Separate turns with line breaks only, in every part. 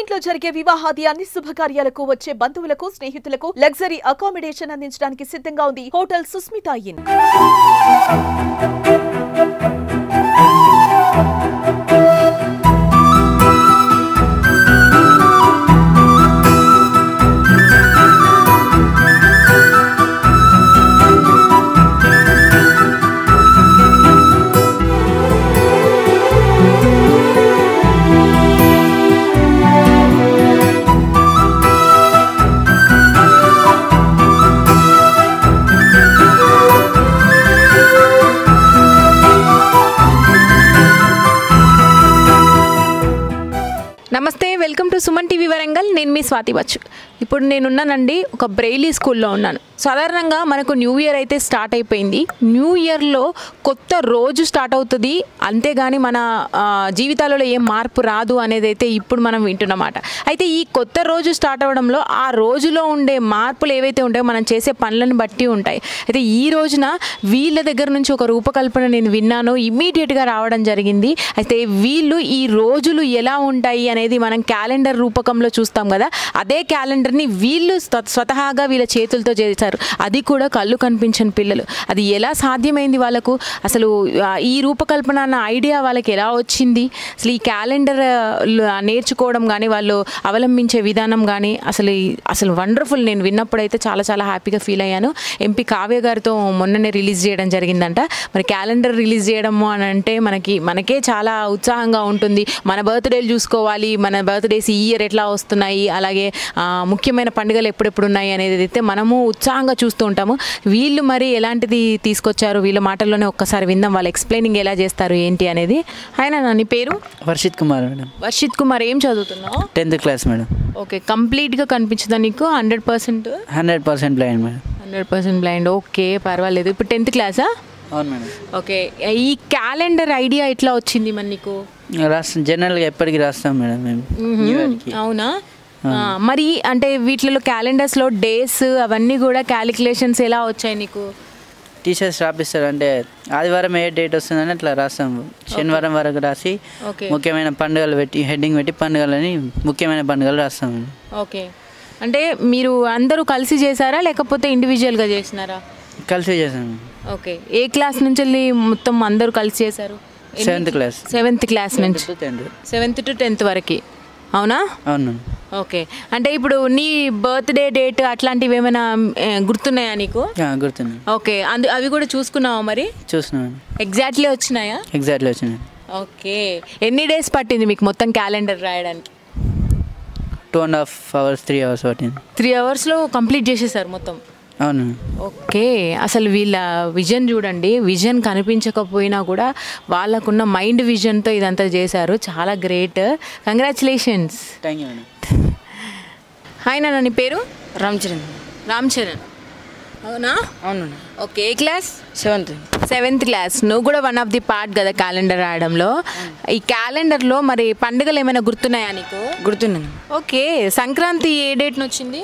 ఇంట్లో జరిగే వివాహాది అన్ని శుభకార్యాలకు వచ్చే బంధువులకు స్నేహితులకు లగ్జరీ అకామిడేషన్ అందించడానికి సిద్ధంగా ఉంది హోటల్ సుస్మితా ఇన్.
నమస్తే, welcome to Suman TV Warangal. నేను మీ స్వాతి బచ్చు. ఇప్పుడు నేనున్నానండి ఒక బ్రెయిలీ స్కూల్లో ఉన్నాను. సాధారణంగా మనకు న్యూ ఇయర్ అయితే స్టార్ట్ అయిపోయింది. న్యూ ఇయర్లో కొత్త రోజు స్టార్ట్ అవుతుంది, అంతేగాని మన జీవితాలలో ఏం మార్పు రాదు అనేది అయితే ఇప్పుడు మనం వింటున్నమాట. అయితే ఈ కొత్త రోజు స్టార్ట్ అవ్వడంలో ఆ రోజులో ఉండే మార్పులు ఏవైతే ఉంటాయో మనం చేసే పనులను బట్టి ఉంటాయి. అయితే ఈ రోజున వీళ్ళ దగ్గర నుంచి ఒక రూపకల్పన నేను విన్నాను, ఇమ్మీడియట్గా రావడం జరిగింది. అయితే వీళ్ళు ఈ రోజులు ఎలా ఉంటాయి అనేది మనం క్యాలెండర్ రూపకంలో చూస్తాం కదా, అదే క్యాలెండర్ని వీళ్ళు స్వతహాగా వీళ్ళ చేతులతో చేశారు. అది కూడా కళ్ళు కనిపించని పిల్లలు. అది ఎలా సాధ్యమైంది వాళ్ళకు, అసలు ఈ రూపకల్పన అన్న ఐడియా వాళ్ళకి ఎలా వచ్చింది, అసలు ఈ క్యాలెండర్ నేర్చుకోవడం కానీ వాళ్ళు అవలంబించే విధానం కానీ అసలు వండర్ఫుల్. నేను విన్నప్పుడైతే చాలా చాలా హ్యాపీగా ఫీల్ అయ్యాను. ఎంపీ కావ్య గారితో మొన్ననే రిలీజ్ చేయడం జరిగిందంట. మరి క్యాలెండర్ రిలీజ్ చేయడము అని అంటే మనకే చాలా ఉత్సాహంగా ఉంటుంది. మన బర్త్డేలు చూసుకోవాలి, మన బర్త్డేస్ ఈ ఇయర్ ఎట్లా వస్తున్నాయి, అలాగే ముఖ్యమైన పండుగలు ఎప్పుడెప్పుడు ఉన్నాయి అనేది అయితే మనము ఉత్సాహంగా చూస్తూ ఉంటాము. వీళ్ళు మరి ఎలాంటిది తీసుకొచ్చారు, వీళ్ళ మాటల్లోనే ఒక్కసారి విందాం. వాళ్ళు ఎక్స్ప్లెయినింగ్ ఎలా చేస్తారు ఏంటి అనేది. ఆయన నీ పేరు?
వర్షిత్ కుమార్ మేడం.
వర్షిత్ కుమార్, ఏం చదువుతున్నావు?
10th class madam.
ఓకే, కంప్లీట్గా కనిపించదా నీకు? 100%?
100% బ్లైండ్ మేడం.
100% బ్లైండ్. ఓకే, పర్వాలేదు. ఇప్పుడు 10th క్లాసా?
అవును మేడం.
ఓకే, ఈ క్యాలెండర్ ఐడియా ఎట్లా వచ్చింది మరి నీకు?
రాస్తాం, జనరల్గా ఎప్పటికీ రాస్తాం మేడం మేము.
అవునా? మరి అంటే వీటిలో క్యాలెండర్స్లో డేస్ అవన్నీ కూడా క్యాలిక్యులేషన్స్ ఎలా వచ్చాయి నీకు?
టీచర్స్ రాపిస్తారు, అంటే ఆదివారం ఏ డేట్ వస్తుందని అట్లా రాస్తాము. శనివారం వరకు రాసి ముఖ్యమైన పండుగలు పెట్టి హెడ్డింగ్ పెట్టి పండుగలని ముఖ్యమైన పండుగలు రాస్తాము.
ఓకే, అంటే మీరు అందరూ కలిసి చేశారా లేకపోతే ఇండివిజువల్గా చేసినారా?
కలిసి చేసాము.
ఓకే, ఏ క్లాస్ నుంచి వెళ్ళి మొత్తం అందరూ కలిసి చేశారు?
7th class.
7th క్లాస్ నుంచి 7th to 10th వరకు. అవునా?
అవును.
ఓకే, అంటే ఇప్పుడు నీ బర్త్డే డేట్ అట్లాంటివి ఏమైనా గుర్తున్నాయా నీకు?
గుర్తున్నాయి.
ఓకే, అవి కూడా చూసుకున్నావా మరి?
చూస్తున్నాను.
ఎగ్జాక్ట్లీ వచ్చినాయా?
ఎగ్జాక్ట్లీ వచ్చినాయి.
ఓకే, ఎన్ని డేస్ పట్టింది మీకు మొత్తం క్యాలెండర్ రాయడానికి?
2.5 hours 3 hours పట్టింది.
3 అవర్స్లో కంప్లీట్ చేసేసారు మొత్తం?
అవును.
ఓకే, అసలు వీళ్ళ విజన్ చూడండి. విజన్ కనిపించకపోయినా కూడా వాళ్ళకున్న మైండ్ విజన్తో ఇదంతా చేశారు. చాలా great, congratulations.
Thank you madam.
Hi నాన్న, నీ పేరు?
రామ్ చరణ్.
అవునా?
అవును.
ఓకే, ఏ క్లాస్?
7th
class. నువ్వు కూడా వన్ ఆఫ్ ది పార్ట్ కదా క్యాలెండర్ రాయడంలో. ఈ క్యాలెండర్లో మరి పండుగలు ఏమైనా గుర్తున్నాయా నీకు?
గుర్తున్నాను.
ఓకే, సంక్రాంతి ఏ డేట్ని వచ్చింది?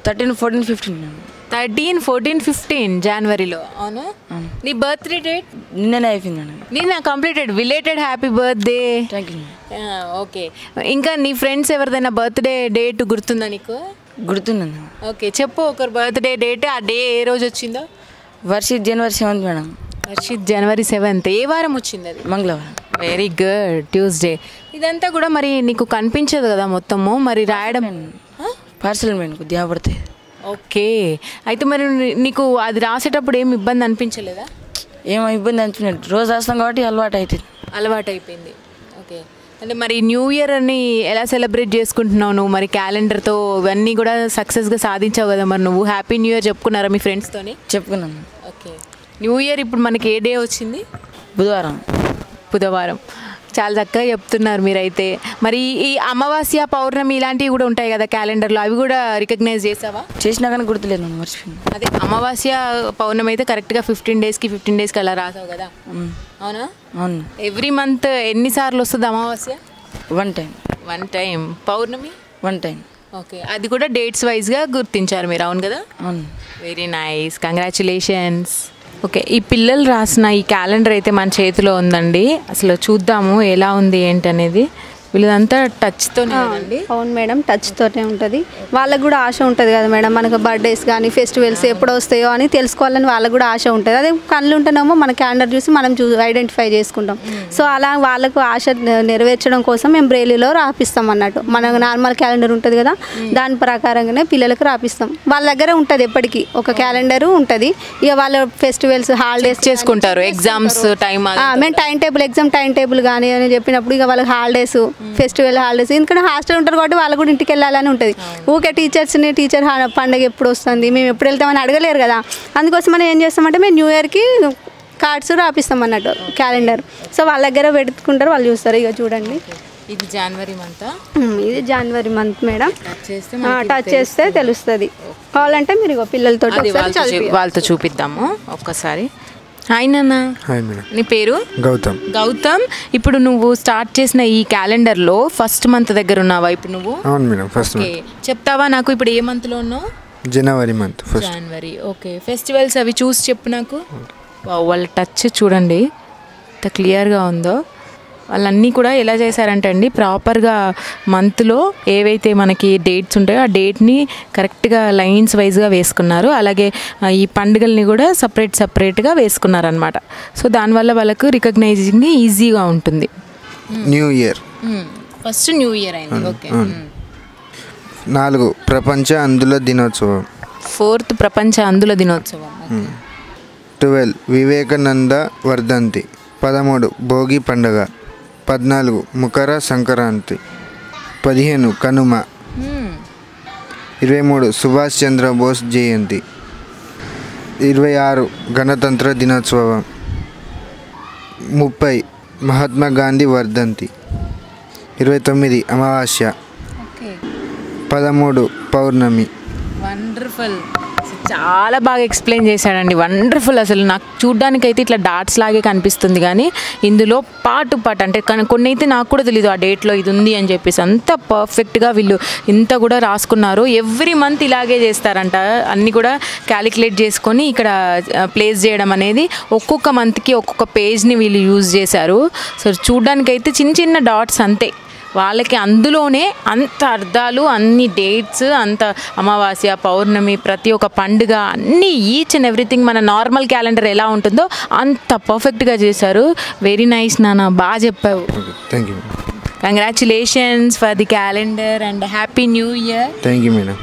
13, 14, 15.
13, 14, 15 జనవరిలో. అవును. నీ బర్త్డే డేట్?
నిన్ననే అయిపోయింది మేడం.
నిన్న completed. Belated happy birthday.
Thank you.
Okay, ఇంకా నీ ఫ్రెండ్స్ ఎవరిదైనా బర్త్డే డేట్ గుర్తుందా నీకు?
గుర్తున్నాను.
ఓకే, చెప్పు ఒకరు బర్త్డే డేట్, ఆ డే ఏ రోజు వచ్చిందో.
Varshith January 7th madam.
Varshith January 7th. ఏ వారం వచ్చింది అది?
మంగళవారం.
Very good, Tuesday. ఇదంతా కూడా మరి నీకు కనిపించదు కదా మొత్తము, మరి రాయడం
పార్సల్ మేడం కొద్దిగా పడతాయి.
ఓకే, అయితే మరి నీకు అది రాసేటప్పుడు ఏమి ఇబ్బంది అనిపించలేదా?
ఏమో ఇబ్బంది అనిపించలేదు, రోజు రాస్తాం కాబట్టి
అలవాటు అయిపోయింది. ఓకే, అంటే మరి న్యూ ఇయర్ అని ఎలా సెలబ్రేట్ చేసుకుంటున్నావు నువ్వు? మరి క్యాలెండర్తో ఇవన్నీ కూడా సక్సెస్గా సాధించావు కదా, మరి నువ్వు హ్యాపీ న్యూ ఇయర్ చెప్పుకున్నారా మీ ఫ్రెండ్స్తోని?
చెప్పుకున్నాను.
ఓకే, న్యూ ఇయర్ ఇప్పుడు మనకి ఏ డే వచ్చింది? బుధవారం. చాలా చక్కగా చెప్తున్నారు మీరైతే. మరి ఈ అమావాస్య, పౌర్ణమి ఇలాంటివి కూడా ఉంటాయి కదా క్యాలెండర్లో, అవి కూడా రికగ్నైజ్ చేసావా?
చేసినా కానీ గుర్తులేదు, మర్చిపోయింది.
అదే అమావాస్య, పౌర్ణమి అయితే కరెక్ట్గా 15 daysకి అలా రాసావు కదా? అవునా?
అవును.
ఎవ్రీ మంత్ ఎన్నిసార్లు వస్తుంది అమావాస్య?
One time.
పౌర్ణమి?
1 time.
ఓకే, అది కూడా డేట్స్ వైజ్గా గుర్తించారు మీరు, అవును కదా?
అవును.
Very nice, congratulations. ఓకే, ఈ పిల్లలు రాసిన ఈ క్యాలెండర్ అయితే మన చేతిలో ఉందండి. అసలు చూద్దాము ఎలా ఉంది ఏంటనేది. వీళ్ళదంతా టచ్తోనే కదండి?
అవును మేడం, టచ్తోనే ఉంటుంది. వాళ్ళకు కూడా ఆశ ఉంటుంది కదా మేడం, మనకు బర్త్డేస్ కానీ ఫెస్టివల్స్ ఎప్పుడు వస్తాయో అని తెలుసుకోవాలని వాళ్ళకు కూడా ఆశ ఉంటుంది. అదే కళ్ళు ఉంటేనేమో మన క్యాలెండర్ చూసి మనం ఐడెంటిఫై చేసుకుంటాం. సో అలా వాళ్ళకు ఆశ నెరవేర్చడం కోసం మేము బ్రెయిలీలో రాపిస్తాం అన్నట్టు. మనకు నార్మల్ క్యాలెండర్ ఉంటుంది కదా, దాని ప్రకారంగానే పిల్లలకు రాపిస్తాం. వాళ్ళ దగ్గర ఉంటుంది ఎప్పటికీ ఒక క్యాలెండర్ ఉంటుంది. ఇక వాళ్ళ ఫెస్టివల్స్ హాలిడేస్
చేసుకుంటారు, ఎగ్జామ్స్ టైం
మేము ఎగ్జామ్ టైం టేబుల్ కానీ అని చెప్పినప్పుడు ఇక వాళ్ళకి హాలిడేస్, ఫెస్టివల్ హాలిడేస్, ఎందుకంటే హాస్టల్ ఉంటారు కాబట్టి వాళ్ళు కూడా ఇంటికి వెళ్ళాలని ఉంటుంది. ఊకే టీచర్ పండుగ ఎప్పుడు వస్తుంది, మేము ఎప్పుడు వెళ్తామని అడగలేరు కదా. అందుకోసం మనం ఏం చేస్తామంటే మేము న్యూ ఇయర్కి కార్డ్స్ రాపిస్తాం అన్నట్టు క్యాలెండర్. సో వాళ్ళ దగ్గర పెట్టుకుంటారు, వాళ్ళు చూస్తారు. ఇక చూడండి,
ఇది జనవరి మంత్,
ఇది జనవరి మంత్ మేడం. టచ్ చేస్తే తెలుస్తుంది. కావాలంటే మీరు ఇగో పిల్లలతో
వాళ్ళతో చూపిద్దాము ఒక్కసారి. హాయ్ నాన్న.
Hi madam.
నీ పేరు? గౌతమ్. ఇప్పుడు నువ్వు స్టార్ట్ చేసిన ఈ క్యాలెండర్లో ఫస్ట్ మంత్ దగ్గర ఉన్నావా ఇప్పుడు నువ్వు?
అవును మేడం, ఫస్ట్
చెప్తావా నాకు ఇప్పుడు ఏ మంత్లో ఉన్నావు?
జనవరి మంత్,
జనవరి. ఓకే, ఫెస్టివల్స్ అవి చూసి చెప్పు నాకు. వాళ్ళ టచ్ చూడండి ఎంత క్లియర్గా ఉందో. వాళ్ళన్నీ కూడా ఎలా చేశారంటే అండి, ప్రాపర్గా మంత్లో ఏవైతే మనకి డేట్స్ ఉంటాయో ఆ డేట్ని కరెక్ట్గా లైన్స్ వైజ్గా వేసుకున్నారు. అలాగే ఈ పండుగల్ని కూడా సపరేట్గా వేసుకున్నారు అనమాట. సో దానివల్ల వాళ్ళకు రికగ్నైజింగ్ ఈజీగా ఉంటుంది.
New year,
first new year అయింది. ఓకే.
4 ప్రపంచ అందుల దినోత్సవం.
4th ప్రపంచ అందుల దినోత్సవం.
12 వివేకానంద వర్ధంతి. 13 భోగి పండుగ. 14 మకర సంక్రాంతి. 15 కనుమ. 23 సుభాష్ చంద్రబోస్ జయంతి. 26 గణతంత్ర దినోత్సవం. 30 మహాత్మా గాంధీ వర్ధంతి. 29 అమావాస్య. 13 పౌర్ణమి.
వండర్ఫుల్, చాలా బాగా ఎక్స్ప్లెయిన్ చేశాడండి. వండర్ఫుల్. అసలు నాకు చూడ్డానికైతే ఇట్లా డాట్స్ లాగే కనిపిస్తుంది, కానీ ఇందులో పాటు అంటే కొన్ని అయితే నాకు కూడా తెలీదు ఆ డేట్లో ఇది ఉంది అని చెప్పేసి. అంత పర్ఫెక్ట్గా వీళ్ళు ఇంత కూడా రాసుకున్నారు. ఎవ్రీ మంత్ ఇలాగే చేస్తారంట, అన్నీ కూడా క్యాలిక్యులేట్ చేసుకొని ఇక్కడ ప్లేస్ చేయడం అనేది. ఒక్కొక్క మంత్కి ఒక్కొక్క పేజ్ని వీళ్ళు యూజ్ చేశారు. సో చూడ్డానికైతే చిన్న చిన్న డాట్స్ అంతే, వాళ్ళకి అందులోనే అంత అర్థాలు, అన్ని డేట్స్, అంత అమావాస్య, పౌర్ణమి, ప్రతి ఒక్క పండుగ అన్నీ ఈచ్ అండ్ ఎవ్రీథింగ్ మన నార్మల్ క్యాలెండర్ ఎలా ఉంటుందో అంత పర్ఫెక్ట్గా చేశారు. వెరీ నైస్ నాన్న, బాగా చెప్పావు.
Thank you.
Congratulations for the calendar and happy new year.
Thank you madam.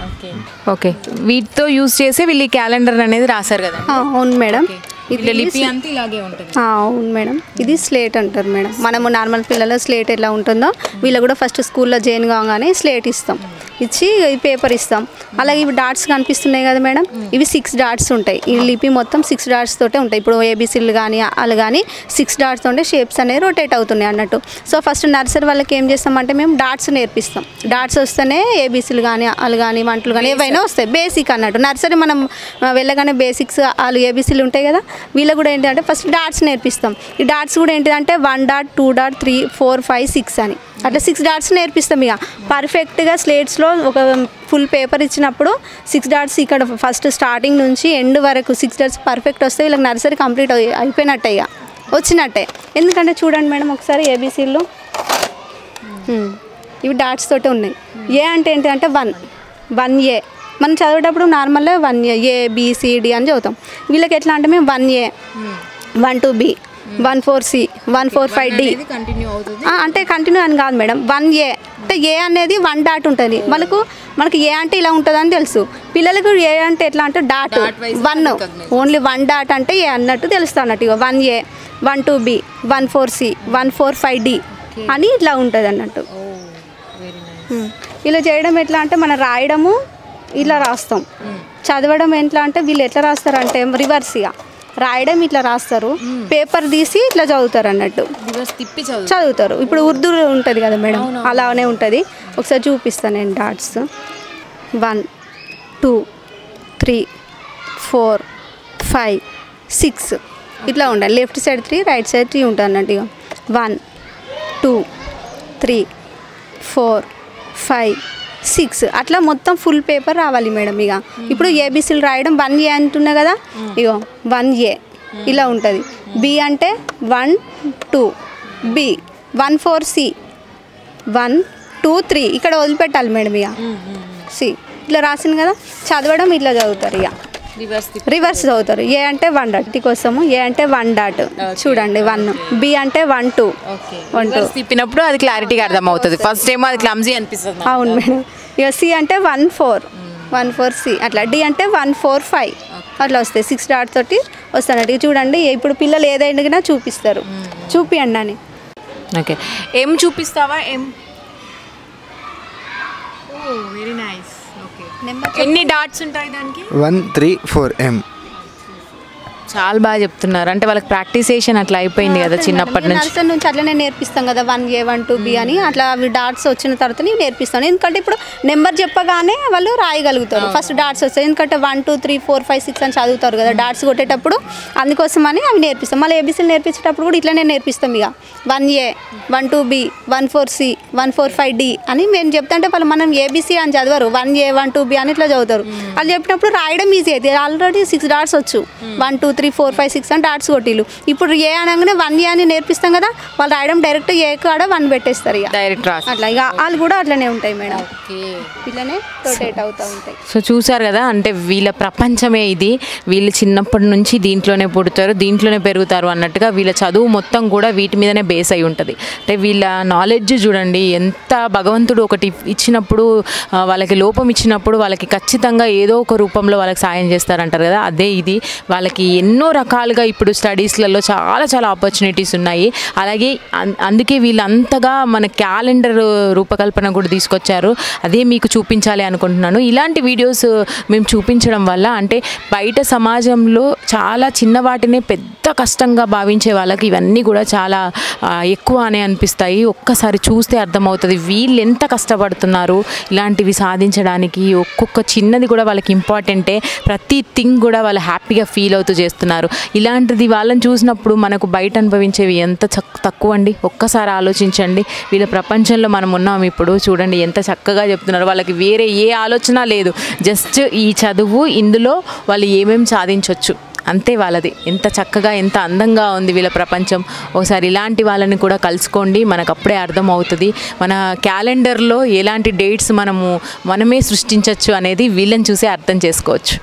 Okay, వీటితో యూజ్ చేసి వీళ్ళు క్యాలెండర్ అనేది రాశారు కదా?
అవును మేడం.
ఇది లిపి అంతా ఇలాగే ఉంటుంది.
అవును మేడం, ఇది స్లేట్ అంటారు మేడం. మనము నార్మల్ పిల్లల స్లేట్ ఎలా ఉంటుందో వీళ్ళు కూడా ఫస్ట్ స్కూల్లో జాయిన్ కాగానే స్లేట్ ఇస్తాం, ఇచ్చి ఈ పేపర్ ఇస్తాం. అలాగే ఇవి డాట్స్ కనిపిస్తున్నాయి కదా మేడం, ఇవి 6 డాట్స్ ఉంటాయి. ఈ లిపి మొత్తం 6 డాట్స్ తోటే ఉంటాయి. ఇప్పుడు ఏబీసీలు కానీ అలా కానీ 6 డాట్స్ తోటే షేప్స్ అనేవి రొటేట్ అవుతున్నాయి అన్నట్టు. సో ఫస్ట్ నర్సరీ వాళ్ళకి ఏం చేస్తామంటే మేము డాట్స్ నేర్పిస్తాం. డాట్స్ వస్తేనే ఏబీసీలు కానీ అలు కానీ వంటలు కానీ ఏవైనా వస్తాయి, బేసిక్ అన్నట్టు. నర్సరీ మనం వెళ్ళగానే బేసిక్స్ వాళ్ళు ఏబీసీలు ఉంటాయి కదా, వీళ్ళకి కూడా ఏంటంటే ఫస్ట్ డాట్స్ నేర్పిస్తాం. ఈ డాట్స్ కూడా ఏంటిదంటే 1 డాట్ 2 డాట్ 3 4 5 6 అని అట్లా 6 డాట్స్ నేర్పిస్తాం. ఇక పర్ఫెక్ట్గా స్లేట్స్లో ఒక ఫుల్ పేపర్ ఇచ్చినప్పుడు 6 డాట్స్ ఇక్కడ ఫస్ట్ స్టార్టింగ్ నుంచి ఎండ్ వరకు 6 డాట్స్ పర్ఫెక్ట్ వస్తే వీళ్ళకి నర్సరీ కంప్లీట్ అయిపోయినట్టే, ఇక వచ్చినట్టే. ఎందుకంటే చూడండి మేడం ఒకసారి ఏబీసీలు ఇవి డాట్స్ తోటే ఉన్నాయి. ఏ అంటే ఏంటంటే 1A మనం చదివేటప్పుడు నార్మల్గా 1A ABCD అని చదువుతాం. వీళ్ళకి ఎట్లా అంటే మేము 1A 1 B 1 4 C 1 4 5 D అంటే కంటిన్యూ అని కాదు మేడం. 1A అంటే ఏ అనేది 1 డాట్ ఉంటుంది. మనకు ఏ అంటే ఇలా ఉంటుంది అని తెలుసు. పిల్లలకు ఏ అంటే ఎట్లా అంటే డాట్ 1 ఓన్లీ 1 డాట్ అంటే ఏ అన్నట్టు తెలుస్తా అన్నట్టు. ఇక 1A 1 2 B 1 4 C 1 4 5 D అని ఇట్లా ఉంటుంది అన్నట్టు. ఇలా చేయడం ఎట్లా అంటే మనం రాయడము ఇలా రాస్తాం, చదవడం ఎట్లా అంటే వీళ్ళు ఎట్లా రాస్తారంటే రివర్స్గా రాయడం ఇట్లా రాస్తారు, పేపర్ తీసి ఇట్లా చదువుతారు అన్నట్టు, చదువుతారు. ఇప్పుడు ఉర్దూ ఉంటుంది కదా మేడం, అలానే ఉంటుంది. ఒకసారి చూపిస్తాను నేను డాట్స్. 1 2 3 4 5 6 ఇట్లా ఉండాలి. లెఫ్ట్ సైడ్ 3 రైట్ సైడ్ 3 ఉంటుంది అన్నట్టు. 1 2 3 4 5 6 అట్లా మొత్తం ఫుల్ పేపర్ రావాలి మేడం. ఇక ఇప్పుడు ఏబీసీలు రాయడం 1A అంటున్నా కదా, ఇగో 1A ఇలా ఉంటుంది. B అంటే 1 2 B 1 4 C 1 2 3 ఇక్కడ వదిలిపెట్టాలి మేడం. ఇక సి ఇట్లా రాసింది కదా, చదవడం ఇట్లా చదువుతారు. ఇక రివర్స్ చదువుతారు. ఏ అంటే 1 డాట్ కోసము, ఏ అంటే 1 డాట్ చూడండి 1, బి అంటే 1 2 1 2
తిప్పినప్పుడు అది క్లారిటీగా అర్థం అవుతుంది. ఫస్ట్ ఏమో అది క్లమ్జీ అనిపిస్తుంది.
అవును మేడం. ఇక సి అంటే 1 4 సి అట్లా, డి అంటే 1 4 5 అట్లా వస్తాయి. 6 డాట్ తోటి వస్తానండి. చూడండి ఇప్పుడు పిల్లలు ఏదైనా చూపిస్తారు, చూపియండి అని.
ఓకే, ఏం చూపిస్తావా? ఏం వెరీ నైస్. ఓకే, ఎన్ని డాట్స్ ఉంటాయి దానికి?
1 3 4 M.
చాలా బాగా చెప్తున్నారు. అంటే వాళ్ళకి ప్రాక్టీసేషన్ అట్లా అయిపోయింది కదా చిన్నప్పటి నుంచి.
నర్సరీ నుంచి అట్లనే నేర్పిస్తాం కదా, 1A 1 2B అని అట్లా అవి డాట్స్ వచ్చిన తర్వాత నేర్పిస్తాను. ఎందుకంటే ఇప్పుడు నెంబర్ చెప్పగానే వాళ్ళు రాయగలుగుతారు. ఫస్ట్ డాట్స్ వస్తాయి, ఎందుకంటే 1 2 3 4 5 6 అని చదువుతారు కదా డాట్స్ కొట్టేటప్పుడు. అందుకోసమని అవి నేర్పిస్తాం. మళ్ళీ ఏబీసీలు నేర్పించేటప్పుడు కూడా ఇట్లనే నేర్పిస్తాం. ఇక 1A 1 2B 1 4C 1 4 5D అని మేము చెప్తుంటే వాళ్ళు మనం ఏబీసీ అని చదవరు, 1A 1 2B అని ఇట్లా చదువుతారు. అది చెప్పినప్పుడు రాయడం ఈజీ అయితే. ఆల్రెడీ 6 డాట్స్ వచ్చు, 1 2 3 4 5 6 అని డాట్స్ కొట్టిలు. ఇప్పుడు ఏ అనగానే 1A అని నేర్పిస్తాం కదా, వాళ్ళు రాయడం డైరెక్ట్ ఏ కాడ 1 పెట్టేస్తారు. ఇక
డైరెక్ట్
అట్లా ఇక వాళ్ళు కూడా అట్లనే ఉంటాయి మేడం. పిల్లనే రొటేట్ అవుతూ ఉంటాయి.
సో చూసారు కదా, అంటే వీళ్ళ ప్రపంచమే ఇది. వీళ్ళు చిన్నప్పటి నుంచి దీంట్లోనే పుడతారు, దీంట్లోనే పెరుగుతారు అన్నట్టుగా వీళ్ళ చదువు మొత్తం కూడా వీటి మీదనే బేస్ అయి ఉంటుంది. అంటే వీళ్ళ నాలెడ్జ్ చూడండి, ఎంత భగవంతుడు ఒకటి ఇచ్చినప్పుడు వాళ్ళకి లోపం ఇచ్చినప్పుడు వాళ్ళకి ఖచ్చితంగా ఏదో ఒక రూపంలో వాళ్ళకి సాయం చేస్తారంటారు కదా, అదే ఇది. వాళ్ళకి ఎన్నో రకాలుగా ఇప్పుడు స్టడీస్లలో చాలా చాలా ఆపర్చునిటీస్ ఉన్నాయి. అలాగే అందుకే వీళ్ళంతగా మన క్యాలెండర్ రూపకల్పన కూడా తీసుకొచ్చారు. అదే మీకు చూపించాలి అనుకుంటున్నాను. ఇలాంటి వీడియోస్ మేము చూపించడం వల్ల అంటే బయట సమాజంలో చాలా చిన్న వాటినే పెద్ద కష్టంగా భావించే వాళ్ళకి ఇవన్నీ కూడా చాలా ఎక్కువ అనే అనిపిస్తాయి. ఒక్కసారి చూస్తే అర్థమవుతుంది వీళ్ళు ఎంత కష్టపడుతున్నారు ఇలాంటివి సాధించడానికి. ఒక్కొక్క చిన్నది కూడా వాళ్ళకి ఇంపార్టెంటే, ప్రతి థింగ్ కూడా వాళ్ళు హ్యాపీగా ఫీల్ అవుతూ చేస్తున్నారు. ఇలాంటిది వాళ్ళని చూసినప్పుడు మనకు బయట అనుభవించేవి ఎంత తక్కువ అండి. ఒక్కసారి ఆలోచించండి. వీళ్ళ ప్రపంచంలో మనం ఉన్నాం ఇప్పుడు. చూడండి ఎంత చక్కగా చెప్తున్నారు. వాళ్ళకి వేరే ఏ ఆలోచన లేదు, జస్ట్ ఈ చదువు, ఇందులో వాళ్ళు ఏమేమి సాధించవచ్చు అంతే వాళ్ళది. ఎంత చక్కగా ఎంత అందంగా ఉంది వీళ్ళ ప్రపంచం. ఒకసారి ఇలాంటి వాళ్ళని కూడా కలుసుకోండి, మనకు అప్పుడే అర్థం అవుతుంది మన క్యాలెండర్లో ఎలాంటి డేట్స్ మనమే సృష్టించవచ్చు అనేది వీళ్ళని చూసే అర్థం చేసుకోవచ్చు.